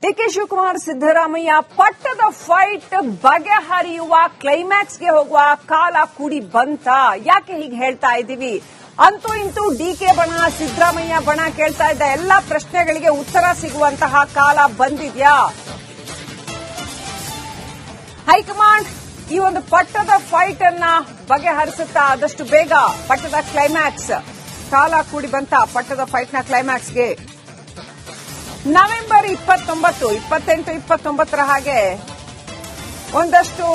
DK Shivakumar Siddaramaiah ಪಟ್ಟದ fight ಬಗೆಹರಿಯುವ ಕ್ಲೈಮ್ಯಾಕ್ಸ್ಗೆ ಹೋಗುವ ಕಾಲ ಕೂಡಿ ಬಂತ. ಯಾಕೆ ಹೀಗೆ ಹೇಳ್ತಾ ಇದ್ದೀವಿ? ಅಂತೂ ಇಂತೂ ಡಿಕೆ ಬಣ ಸಿದ್ದರಾಮಯ್ಯ ಬಣ ಕೇಳ್ತಾ ಇದ್ದ ಎಲ್ಲಾ ಪ್ರಶ್ನೆಗಳಿಗೆ ಉತ್ತರ ಸಿಗುವಂತಹ ಕಾಲ ಬಂದಿದ್ಯಾ? ಹೈಕಮಾಂಡ್ ಈ ಒಂದು ಪಟ್ಟದ ಫೈಟ್ ಅನ್ನ ಬಗೆಹರಿಸುತ್ತಾ ಆದಷ್ಟು ಬೇಗ ಪಟ್ಟದ ಕ್ಲೈಮ್ಯಾಕ್ಸ್ ಕಾಲ ಕೂಡಿ ಬಂತ. ಪಟ್ಟದ ಫೈಟ್ನ ಕ್ಲೈಮ್ಯಾಕ್ಸ್ಗೆ ನವೆಂಬರ್ 29, 28, 29 ಹಾಗೆ ಒಂದಷ್ಟು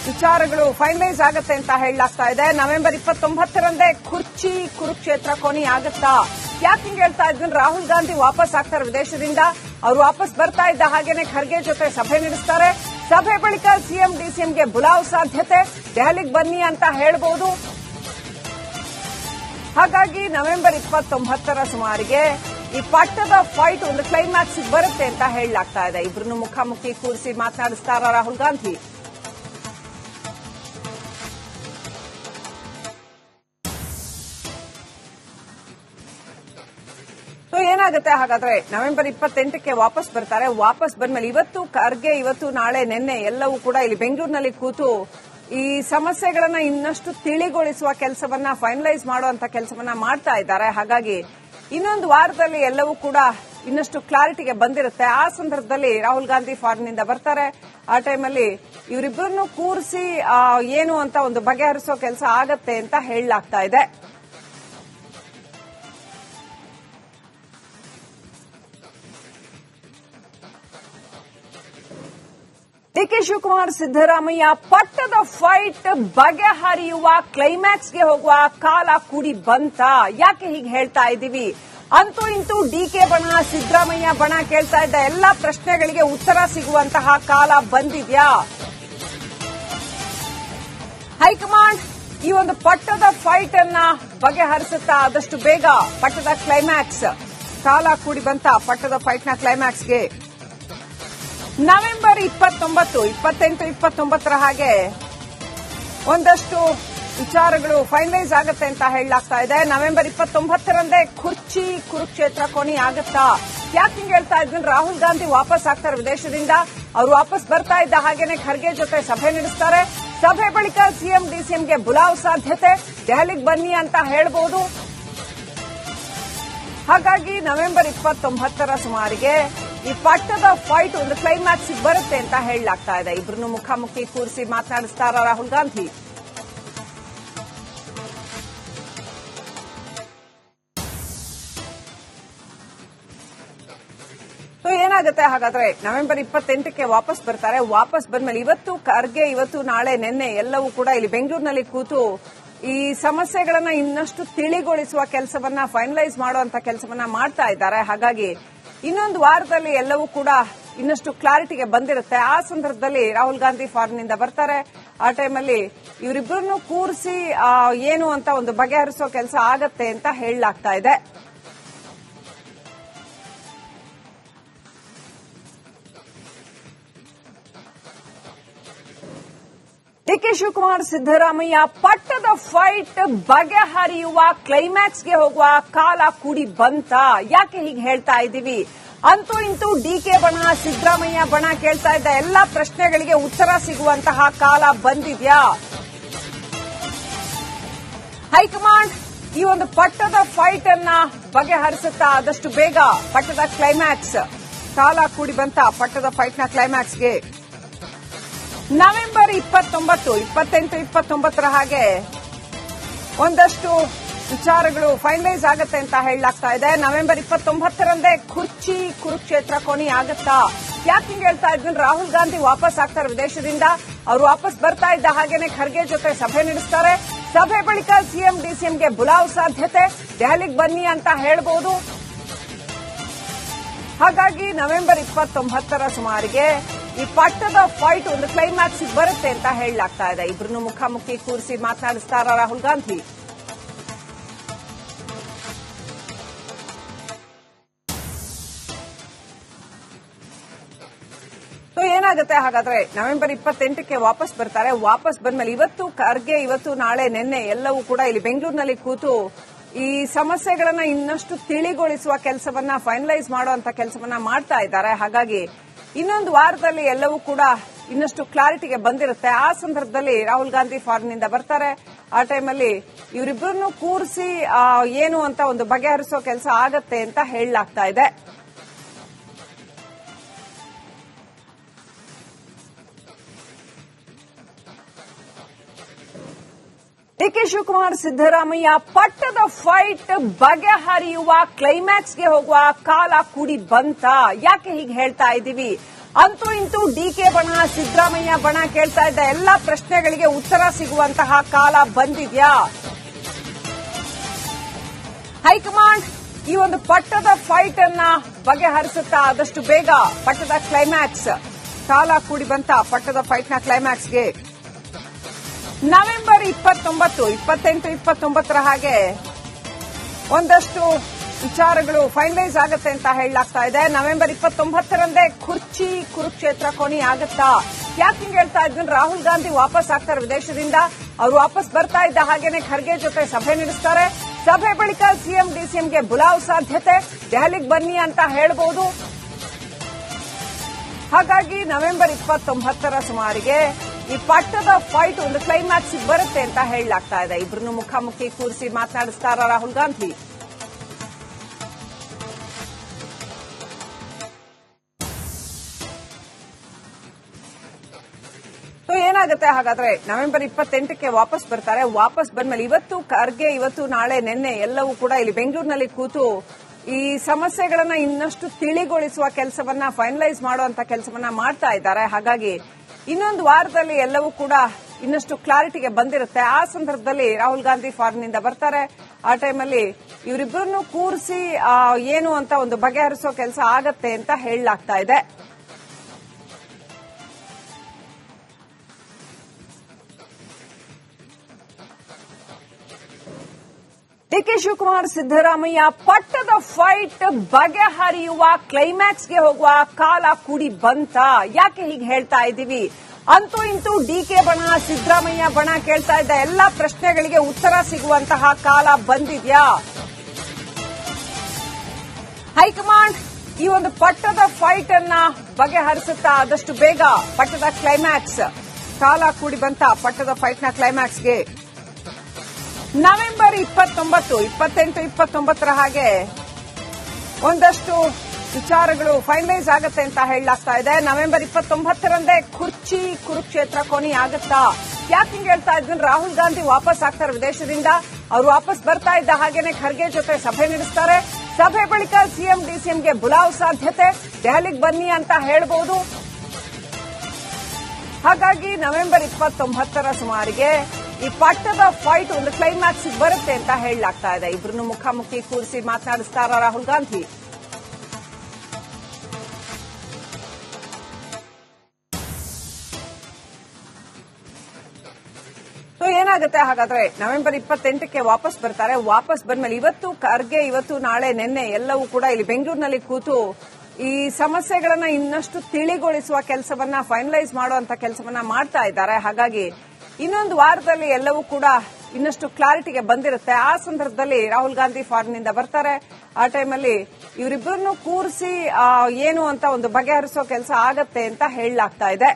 ವಿಚಾರಗಳು ಫೈನಲೈಸ್ ಆಗುತ್ತೆ ಅಂತ ಹೇಳಲಾಗ್ತಾ ಇದೆ. ನವೆಂಬರ್ 29ರಂದೇ ಕುರ್ಚಿ ಕುರುಕ್ಷೇತ್ರ ಕೊನೆಯಾಗುತ್ತಾ? ಯಾಕೆ ಹಿಂಗೆ ಹೇಳ್ತಾ ಇದ್ವಿ? ರಾಹುಲ್ ಗಾಂಧಿ ವಾಪಸ್ ಆಗ್ತಾರೆ ವಿದೇಶದಿಂದ. ಅವರು ವಾಪಸ್ ಬರ್ತಾ ಇದ್ದ ಹಾಗೇನೆ ಖರ್ಗೆ ಜೊತೆ ಸಭೆ ನಡೆಸ್ತಾರೆ. ಸಭೆ ಬಳಿಕ ಸಿಎಂ ಡಿಸಿಎಂಗೆ ಬುಲಾವ್ ಸಾಧ್ಯತೆ, ದೆಹಲಿಗೆ ಬನ್ನಿ ಅಂತ ಹೇಳಬಹುದು. ಹಾಗಾಗಿ ನವೆಂಬರ್ 29ರ ಸುಮಾರಿಗೆ ಈ ಪಟ್ಟದ ಫೈಟ್ ಒಂದು ಕ್ಲೈಮ್ಯಾಕ್ಸ್ ಬರುತ್ತೆ ಅಂತ ಹೇಳಲಾಗ್ತಾ ಇದೆ. ಇಬ್ಬರನ್ನು ಮುಖಾಮುಖಿ ಕೂರಿಸಿ ಮಾತನಾಡಿಸ್ತಾರ ರಾಹುಲ್ ಗಾಂಧಿ. ಏನಾಗುತ್ತೆ ಹಾಗಾದ್ರೆ? ನವೆಂಬರ್ 28ಕ್ಕೆ ವಾಪಸ್ ಬರ್ತಾರೆ. ವಾಪಸ್ ಬಂದ್ಮೇಲೆ ಇವತ್ತು ಖರ್ಗೆ, ಇವತ್ತು ನಾಳೆ ನಿನ್ನೆ ಎಲ್ಲವೂ ಕೂಡ ಇಲ್ಲಿ ಬೆಂಗಳೂರಿನಲ್ಲಿ ಕೂತು ಈ ಸಮಸ್ಯೆಗಳನ್ನ ಇನ್ನಷ್ಟು ತಿಳಿಗೊಳಿಸುವ ಕೆಲಸವನ್ನ ಫೈನಲೈಸ್ ಮಾಡುವಂತ ಕೆಲಸವನ್ನ ಮಾಡ್ತಾ ಇದ್ದಾರೆ. ಹಾಗಾಗಿ ಇನ್ನೊಂದು ವಾರದಲ್ಲಿ ಎಲ್ಲವೂ ಕೂಡ ಇನ್ನಷ್ಟು ಕ್ಲಾರಿಟಿಗೆ ಬಂದಿರುತ್ತೆ. ಆ ಸಂದರ್ಭದಲ್ಲಿ ರಾಹುಲ್ ಗಾಂಧಿ ಫಾರಿನ್ನಿಂದ ಬರ್ತಾರೆ. ಆ ಟೈಮಲ್ಲಿ ಇವರಿಬ್ಬರನ್ನು ಕೂರಿಸಿ ಏನು ಅಂತ ಒಂದು ಬಗೆಹರಿಸೋ ಕೆಲಸ ಆಗತ್ತೆ ಅಂತ ಹೇಳಲಾಗ್ತಾ ಇದೆ. ಡಿಕೆ ಶಿವಕುಮಾರ್ ಸಿದ್ದರಾಮಯ್ಯ ಪಟ್ಟದ ಫೈಟ್ ಬಗೆಹರಿಯುವ ಕ್ಲೈಮ್ಯಾಕ್ಸ್ಗೆ ಹೋಗುವ ಕಾಲ ಕೂಡಿ ಬಂತ. ಯಾಕೆ ಹೀಗೆ ಹೇಳ್ತಾ ಇದ್ದೀವಿ? ಅಂತೂ ಇಂತೂ ಡಿಕೆ ಬಣ ಸಿದ್ದರಾಮಯ್ಯ ಬಣ ಕೇಳ್ತಾ ಇದ್ದ ಎಲ್ಲಾ ಪ್ರಶ್ನೆಗಳಿಗೆ ಉತ್ತರ ಸಿಗುವಂತಹ ಕಾಲ ಬಂದಿದ್ಯಾ? ಹೈಕಮಾಂಡ್ ಈ ಒಂದು ಪಟ್ಟದ ಫೈಟ್ ಅನ್ನ ಬಗೆಹರಿಸುತ್ತಾ ಆದಷ್ಟು ಬೇಗ ಪಟ್ಟದ ಕ್ಲೈಮ್ಯಾಕ್ಸ್ ಕಾಲ ಕೂಡಿ ಬಂತ. ಪಟ್ಟದ ಫೈಟ್ನ ಕ್ಲೈಮ್ಯಾಕ್ಸ್ಗೆ ನವೆಂಬರ್ 29, 28, 29 ಹಾಗೆ ಒಂದಷ್ಟು ವಿಚಾರಗಳು ಫೈನಲೈಸ್ ಆಗುತ್ತೆ ಅಂತ ಹೇಳಲಾಗ್ತಾ ಇದೆ. ನವೆಂಬರ್ 29ರಂದೇ ಕುರ್ಚಿ ಕುರುಕ್ಷೇತ್ರ ಕೊನೆಯಾಗುತ್ತಾ? ಯಾಕೆ ಹಿಂಗೆ ಹೇಳ್ತಾ ಇದ್ವಿ? ರಾಹುಲ್ ಗಾಂಧಿ ವಾಪಸ್ ಆಗ್ತಾರೆ ವಿದೇಶದಿಂದ. ಅವರು ವಾಪಸ್ ಬರ್ತಾ ಇದ್ದ ಹಾಗೇನೆ ಖರ್ಗೆ ಜೊತೆ ಸಭೆ ನಡೆಸ್ತಾರೆ. ಸಭೆ ಬಳಿಕ ಸಿಎಂ ಡಿಸಿಎಂಗೆ ಬುಲಾವ್ ಸಾಧ್ಯತೆ, ದೆಹಲಿಗೆ ಬನ್ನಿ ಅಂತ ಹೇಳಬಹುದು. ಹಾಗಾಗಿ ನವೆಂಬರ್ 29ರ ಸುಮಾರಿಗೆ ಈ ಪಟ್ಟದ ಫೈಟ್ ಒಂದು ಕ್ಲೈಮ್ಯಾಕ್ಸ್ ಬರುತ್ತೆ ಅಂತ ಹೇಳಲಾಗ್ತಾ ಇದೆ. ಇಬ್ಬರನ್ನು ಮುಖಾಮುಖಿ ಕೂರಿಸಿ ಮಾತನಾಡಿಸ್ತಾರ ರಾಹುಲ್ ಗಾಂಧಿ. ಏನಾಗುತ್ತೆ ಹಾಗಾದ್ರೆ? ನವೆಂಬರ್ 28ಕ್ಕೆ ವಾಪಸ್ ಬರ್ತಾರೆ. ವಾಪಸ್ ಬಂದ್ಮೇಲೆ ಇವತ್ತು ಖರ್ಗೆ, ಇವತ್ತು ನಾಳೆ ನಿನ್ನೆ ಎಲ್ಲವೂ ಕೂಡ ಇಲ್ಲಿ ಬೆಂಗಳೂರಿನಲ್ಲಿ ಕೂತು ಈ ಸಮಸ್ಯೆಗಳನ್ನ ಇನ್ನಷ್ಟು ತಿಳಿಗೊಳಿಸುವ ಕೆಲಸವನ್ನ ಫೈನಲೈಸ್ ಮಾಡುವಂತ ಕೆಲಸವನ್ನ ಮಾಡ್ತಾ ಇದ್ದಾರೆ. ಹಾಗಾಗಿ ಇನ್ನೊಂದು ವಾರದಲ್ಲಿ ಎಲ್ಲವೂ ಕೂಡ ಇನ್ನಷ್ಟು ಕ್ಲಾರಿಟಿಗೆ ಬಂದಿರುತ್ತೆ. ಆ ಸಂದರ್ಭದಲ್ಲಿ ರಾಹುಲ್ ಗಾಂಧಿ ಫಾರಿನ್ನಿಂದ ಬರ್ತಾರೆ. ಆ ಟೈಮಲ್ಲಿ ಇವರಿಬ್ಬರನ್ನು ಕೂರಿಸಿ ಏನು ಅಂತ ಒಂದು ಬಗೆಹರಿಸೋ ಕೆಲಸ ಆಗತ್ತೆ ಅಂತ ಹೇಳಲಾಗ್ತಾ ಇದೆ. ಡಿಕೆ ಶಿವಕುಮಾರ್ ಸಿದ್ದರಾಮಯ್ಯ ಪಟ್ಟದ ಫೈಟ್ ಬಗೆಹರಿಯುವ ಕ್ಲೈಮ್ಯಾಕ್ಸ್ಗೆ ಹೋಗುವ ಕಾಲ ಕೂಡಿ ಬಂತ. ಯಾಕೆ ಹೀಗೆ ಹೇಳ್ತಾ ಇದ್ದೀವಿ? ಅಂತೂ ಇಂತೂ ಡಿಕೆ ಬಣ ಸಿದ್ದರಾಮಯ್ಯ ಬಣ ಕೇಳ್ತಾ ಇದ್ದ ಎಲ್ಲಾ ಪ್ರಶ್ನೆಗಳಿಗೆ ಉತ್ತರ ಸಿಗುವಂತಹ ಕಾಲ ಬಂದಿದ್ಯಾ? ಹೈಕಮಾಂಡ್ ಈ ಒಂದು ಪಟ್ಟದ ಫೈಟ್ ಅನ್ನ ಬಗೆಹರಿಸುತ್ತಾ ಆದಷ್ಟು ಬೇಗ ಪಟ್ಟದ ಕ್ಲೈಮ್ಯಾಕ್ಸ್ ಕಾಲ ಕೂಡಿ ಬಂತ. ಪಟ್ಟದ ಫೈಟ್ನ ಕ್ಲೈಮ್ಯಾಕ್ಸ್ಗೆ ನವೆಂಬರ್ 29, 28, 29 ಹಾಗೆ ಒಂದಷ್ಟು ವಿಚಾರಗಳು ಫೈನಲೈಸ್ ಆಗುತ್ತೆ ಅಂತ ಹೇಳಲಾಗ್ತಾ ಇದೆ. ನವೆಂಬರ್ 29ರಂದೇ ಕುರ್ಚಿ ಕುರುಕ್ಷೇತ್ರ ಕೊನೆಯಾಗುತ್ತಾ? ಯಾಕೆ ಹಿಂಗೆ ಹೇಳ್ತಾ ಇದ್ವಿ? ರಾಹುಲ್ ಗಾಂಧಿ ವಾಪಸ್ ಆಗ್ತಾರೆ ವಿದೇಶದಿಂದ. ಅವರು ವಾಪಸ್ ಬರ್ತಾ ಇದ್ದ ಹಾಗೇನೆ ಖರ್ಗೆ ಜೊತೆ ಸಭೆ ನಡೆಸ್ತಾರೆ. ಸಭೆ ಬಳಿಕ ಸಿಎಂ ಡಿಸಿಎಂಗೆ ಬುಲಾವ್ ಸಾಧ್ಯತೆ, ದೆಹಲಿಗೆ ಬನ್ನಿ ಅಂತ ಹೇಳಬಹುದು. ಹಾಗಾಗಿ ನವೆಂಬರ್ 29ರ ಸುಮಾರಿಗೆ ಈ ಪಟ್ಟದ ಫೈಟ್ ಒಂದು ಕ್ಲೈಮ್ಯಾಕ್ಸ್ ಬರುತ್ತೆ ಅಂತ ಹೇಳಲಾಗ್ತಾ ಇದೆ. ಇಬ್ಬರನ್ನು ಮುಖಾಮುಖಿ ಕೂರಿಸಿ ಮಾತನಾಡಿಸ್ತಾರ ರಾಹುಲ್ ಗಾಂಧಿ. ಏನಾಗುತ್ತೆ ಹಾಗಾದ್ರೆ? ನವೆಂಬರ್ 28ಕ್ಕೆ ವಾಪಸ್ ಬರ್ತಾರೆ. ವಾಪಸ್ ಬಂದ್ಮೇಲೆ ಇವತ್ತು ಖರ್ಗೆ, ಇವತ್ತು ನಾಳೆ ನಿನ್ನೆ ಎಲ್ಲವೂ ಕೂಡ ಇಲ್ಲಿ ಬೆಂಗಳೂರಿನಲ್ಲಿ ಕೂತು ಈ ಸಮಸ್ಯೆಗಳನ್ನ ಇನ್ನಷ್ಟು ತಿಳಿಗೊಳಿಸುವ ಕೆಲಸವನ್ನ ಫೈನಲೈಸ್ ಮಾಡುವಂತ ಕೆಲಸವನ್ನ ಮಾಡ್ತಾ ಇದ್ದಾರೆ. ಹಾಗಾಗಿ ಇನ್ನೊಂದು ವಾರದಲ್ಲಿ ಎಲ್ಲವೂ ಕೂಡ ಇನ್ನಷ್ಟು ಕ್ಲಾರಿಟಿಗೆ ಬಂದಿರುತ್ತೆ. ಆ ಸಂದರ್ಭದಲ್ಲಿ ರಾಹುಲ್ ಗಾಂಧಿ ಫಾರಿನ್ನಿಂದ ಬರ್ತಾರೆ. ಆ ಟೈಮಲ್ಲಿ ಇವರಿಬ್ಬರನ್ನು ಕೂರಿಸಿ ಏನು ಅಂತ ಒಂದು ಬಗೆಹರಿಸೋ ಕೆಲಸ ಆಗತ್ತೆ ಅಂತ ಹೇಳಲಾಗ್ತಾ ಇದೆ. ಡಿಕೆ ಶಿವಕುಮಾರ್ ಸಿದ್ದರಾಮಯ್ಯ ಪಟ್ಟದ ಫೈಟ್ ಬಗೆಹರಿಯುವ ಕ್ಲೈಮ್ಯಾಕ್ಸ್ಗೆ ಹೋಗುವ ಕಾಲ ಕೂಡಿ ಬಂತ. ಯಾಕೆ ಹೀಗೆ ಹೇಳ್ತಾ ಇದ್ದೀವಿ? ಅಂತೂ ಇಂತೂ ಡಿಕೆ ಬಣ ಸಿದ್ದರಾಮಯ್ಯ ಬಣ ಕೇಳ್ತಾ ಇದ್ದ ಎಲ್ಲಾ ಪ್ರಶ್ನೆಗಳಿಗೆ ಉತ್ತರ ಸಿಗುವಂತಹ ಕಾಲ ಬಂದಿದ್ಯಾ? ಹೈಕಮಾಂಡ್ ಈ ಒಂದು ಪಟ್ಟದ ಫೈಟ್ ಅನ್ನ ಬಗೆಹರಿಸುತ್ತಾ ಆದಷ್ಟು ಬೇಗ ಪಟ್ಟದ ಕ್ಲೈಮ್ಯಾಕ್ಸ್ ಕಾಲ ಕೂಡಿ ಬಂತ. ಪಟ್ಟದ ಫೈಟ್ ನ ಕ್ಲೈಮ್ಯಾಕ್ಸ್ಗೆ ನವೆಂಬರ್ 29, 28, 29 ಹಾಗೆ ಒಂದಷ್ಟು ವಿಚಾರಗಳು ಫೈನಲೈಸ್ ಆಗುತ್ತೆ ಅಂತ ಹೇಳಲಾಗ್ತಾ ಇದೆ. ನವೆಂಬರ್ 29ರಂದೇ ಕುರ್ಚಿ ಕುರುಕ್ಷೇತ್ರ ಕೊನೆ ಆಗುತ್ತಾ? ಯಾಕೆ ಹಿಂಗೆ ಹೇಳ್ತಾ ಇದ್ವಿ? ರಾಹುಲ್ ಗಾಂಧಿ ವಾಪಸ್ ಆಗ್ತಾರೆ ವಿದೇಶದಿಂದ. ಅವರು ವಾಪಸ್ ಬರ್ತಾ ಇದ್ದ ಹಾಗೇನೆ ಖರ್ಗೆ ಜೊತೆ ಸಭೆ ನಡೆಸ್ತಾರೆ. ಸಭೆ ಬಳಿಕ ಸಿಎಂ ಡಿಸಿಎಂಗೆ ಬುಲಾವ್ ಸಾಧ್ಯತೆ, ದೆಹಲಿಗೆ ಬನ್ನಿ ಅಂತ ಹೇಳಬಹುದು. ಹಾಗಾಗಿ ನವೆಂಬರ್ 29ರ ಸುಮಾರಿಗೆ ಈ ಪಟ್ಟದ ಫೈಟ್ ಒಂದು ಕ್ಲೈಮ್ಯಾಕ್ಸ್ ಬರುತ್ತೆ ಅಂತ ಹೇಳಲಾಗ್ತಾ ಇದೆ. ಇಬ್ಬರನ್ನು ಮುಖಾಮುಖಿ ಕೂರಿಸಿ ಮಾತನಾಡಿಸ್ತಾರ ರಾಹುಲ್ ಗಾಂಧಿ. ಏನಾಗುತ್ತೆ ಹಾಗಾದ್ರೆ? ನವೆಂಬರ್ 28ಕ್ಕೆ ವಾಪಸ್ ಬರ್ತಾರೆ. ವಾಪಸ್ ಬಂದ್ಮೇಲೆ ಇವತ್ತು ಖರ್ಗೆ, ಇವತ್ತು ನಾಳೆ ನಿನ್ನೆ ಎಲ್ಲವೂ ಕೂಡ ಇಲ್ಲಿ ಬೆಂಗಳೂರಿನಲ್ಲಿ ಕೂತು ಈ ಸಮಸ್ಯೆಗಳನ್ನ ಇನ್ನಷ್ಟು ತಿಳಿಗೊಳಿಸುವ ಕೆಲಸವನ್ನ ಫೈನಲೈಸ್ ಮಾಡುವಂತ ಕೆಲಸವನ್ನ ಮಾಡ್ತಾ ಇದ್ದಾರೆ. ಹಾಗಾಗಿ ಇನ್ನೊಂದು ವಾರದಲ್ಲಿ ಎಲ್ಲವೂ ಕೂಡ ಇನ್ನಷ್ಟು ಕ್ಲಾರಿಟಿಗೆ ಬಂದಿರುತ್ತೆ. ಆ ಸಂದರ್ಭದಲ್ಲಿ ರಾಹುಲ್ ಗಾಂಧಿ ಫಾರಿನ್ನಿಂದ ಬರ್ತಾರೆ. ಆ ಟೈಮಲ್ಲಿ ಇವರಿಬ್ಬರನ್ನು ಕೂರಿಸಿ ಏನು ಅಂತ ಒಂದು ಬಗೆಹರಿಸೋ ಕೆಲಸ ಆಗತ್ತೆ ಅಂತ ಹೇಳಲಾಗ್ತಾ ಇದೆ. ಡಿಕೆ ಶಿವಕುಮಾರ್ ಸಿದ್ದರಾಮಯ್ಯ ಪಟ್ಟದ ಫೈಟ್ ಬಗೆಹರಿಯುವ ಕ್ಲೈಮ್ಯಾಕ್ಸ್ಗೆ ಹೋಗುವ ಕಾಲ ಕೂಡಿ ಬಂತ. ಯಾಕೆ ಹೀಗೆ ಹೇಳ್ತಾ ಇದ್ದೀವಿ? ಅಂತೂ ಇಂತೂ ಡಿಕೆ ಬಣ ಸಿದ್ದರಾಮಯ್ಯ ಬಣ ಕೇಳ್ತಾ ಇದ್ದ ಎಲ್ಲಾ ಪ್ರಶ್ನೆಗಳಿಗೆ ಉತ್ತರ ಸಿಗುವಂತಹ ಕಾಲ ಬಂದಿದ್ಯಾ? ಹೈಕಮಾಂಡ್ ಈ ಒಂದು ಪಟ್ಟದ ಫೈಟ್ ಅನ್ನ ಬಗೆಹರಿಸುತ್ತಾ ಆದಷ್ಟು ಬೇಗ ಪಟ್ಟದ ಕ್ಲೈಮ್ಯಾಕ್ಸ್ ಕಾಲ ಕೂಡಿ ಬಂತ. ಪಟ್ಟದ ಫೈಟ್ ನ ಕ್ಲೈಮ್ಯಾಕ್ಸ್ಗೆ ನವೆಂಬರ್ 29, 28, 29 ಹಾಗೆ ಒಂದಷ್ಟು ವಿಚಾರಗಳು ಫೈನಲೈಸ್ ಆಗುತ್ತೆ ಅಂತ ಹೇಳಲಾಗ್ತಾ ಇದೆ. ನವೆಂಬರ್ 29ರಂದೇ ಕುರ್ಚಿ ಕುರುಕ್ಷೇತ್ರ ಕೊನೆ ಆಗುತ್ತಾ? ಯಾಕೆ ಹಿಂಗೆ ಹೇಳ್ತಾ ಇದ್ವಿ? ರಾಹುಲ್ ಗಾಂಧಿ ವಾಪಸ್ ಆಗ್ತಾರೆ ವಿದೇಶದಿಂದ. ಅವರು ವಾಪಸ್ ಬರ್ತಾ ಇದ್ದ ಹಾಗೇನೆ ಖರ್ಗೆ ಜೊತೆ ಸಭೆ ನಡೆಸ್ತಾರೆ. ಸಭೆ ಬಳಿಕ ಸಿಎಂ ಡಿಸಿಎಂಗೆ ಬುಲಾವ್ ಸಾಧ್ಯತೆ, ದೆಹಲಿಗೆ ಬನ್ನಿ ಅಂತ ಹೇಳಬಹುದು. ಹಾಗಾಗಿ ನವೆಂಬರ್ 29ರ ಸುಮಾರಿಗೆ ಈ ಪಟ್ಟದ ಫೈಟ್ ಒಂದು ಕ್ಲೈಮ್ಯಾಕ್ಸ್ ಬರುತ್ತೆ ಅಂತ ಹೇಳಲಾಗ್ತಾ ಇದೆ. ಇಬ್ಬರನ್ನು ಮುಖಾಮುಖಿ ಕೂರಿಸಿ ಮಾತನಾಡಿಸ್ತಾರ ರಾಹುಲ್ ಗಾಂಧಿ. ಏನಾಗುತ್ತೆ ಹಾಗಾದ್ರೆ? ನವೆಂಬರ್ 28ಕ್ಕೆ ವಾಪಸ್ ಬರ್ತಾರೆ. ವಾಪಸ್ ಬಂದ್ಮೇಲೆ ಇವತ್ತು ಖರ್ಗೆ, ಇವತ್ತು ನಾಳೆ ನಿನ್ನೆ ಎಲ್ಲವೂ ಕೂಡ ಇಲ್ಲಿ ಬೆಂಗಳೂರಿನಲ್ಲಿ ಕೂತು ಈ ಸಮಸ್ಯೆಗಳನ್ನ ಇನ್ನಷ್ಟು ತಿಳಿಗೊಳಿಸುವ ಕೆಲಸವನ್ನ ಫೈನಲೈಸ್ ಮಾಡುವಂತ ಕೆಲಸವನ್ನ ಮಾಡ್ತಾ ಇದ್ದಾರೆ. ಹಾಗಾಗಿ ಇನ್ನೊಂದು ವಾರದಲ್ಲಿ ಎಲ್ಲವೂ ಕೂಡ ಇನ್ನಷ್ಟು ಕ್ಲಾರಿಟಿಗೆ ಬಂದಿರುತ್ತೆ. ಆ ಸಂದರ್ಭದಲ್ಲಿ ರಾಹುಲ್ ಗಾಂಧಿ ಫಾರಿನ್ನಿಂದ ಬರ್ತಾರೆ. ಆ ಟೈಮಲ್ಲಿ ಇವರಿಬ್ಬರನ್ನು ಕೂರಿಸಿ ಏನು ಅಂತ ಒಂದು ಬಗೆಹರಿಸೋ ಕೆಲಸ ಆಗತ್ತೆ ಅಂತ ಹೇಳಲಾಗ್ತಾ ಇದೆ.